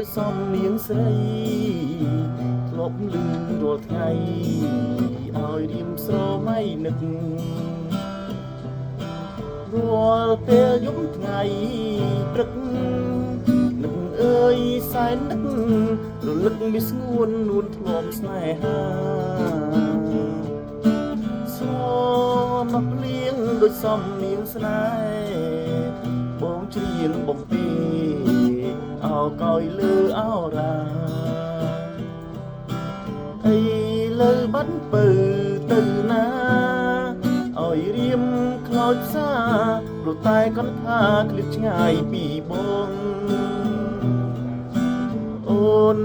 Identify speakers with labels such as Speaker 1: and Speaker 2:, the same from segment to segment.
Speaker 1: ដោយសំនៀងស្រីធ្លាប់លឺរាល់ថ្ងៃឲ្យរៀមស្រមៃនឹករាល់ពេលយប់ថ្ងៃព្រឹកនឹកអើយសែននឹករលឹកមានស្ងួននួនធ្លាប់ស្នេហាស្រណោះលៀងដោយសំនៀងស្នេហ៍បងច្រៀងបំពេអោកយលើអោរាអីលើបាត់ពៅទៅណាឲ្យរៀមខ្លោចផ្សាព្រោះតែគាត់ថាឃ្លាតឆ្ងាយពីបងអូន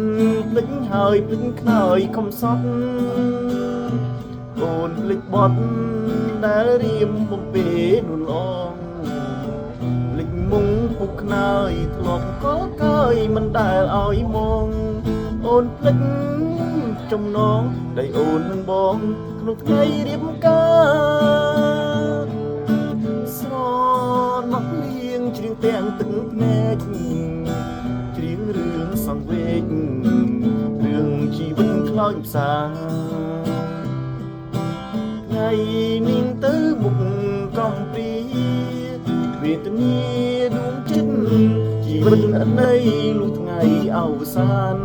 Speaker 1: ភ្លេចហើយភ្លេចខ្នើយកំសត់អូនភ្លេចបត់ដែលរៀមបំពេនួនអងភ្លេចមុងពុកខ្នើយធ្លាប់កលកើយមិនដែលឲ្យមកអូនភ្លេចចំណងដែលអូននឹងបងក្នុងថ្ងៃរៀបការស្រណោះលៀងច្រៀងទាំងទឹកភ្នែកច្រៀងរឿងសង្វេគរឿងជីវិតខ្លោចផ្សាថ្ងៃនេះទៅមុខកំព្រាវេទនាដួងចិត្តជីវិតអត់ន័យលុះថ្ងៃអវសាន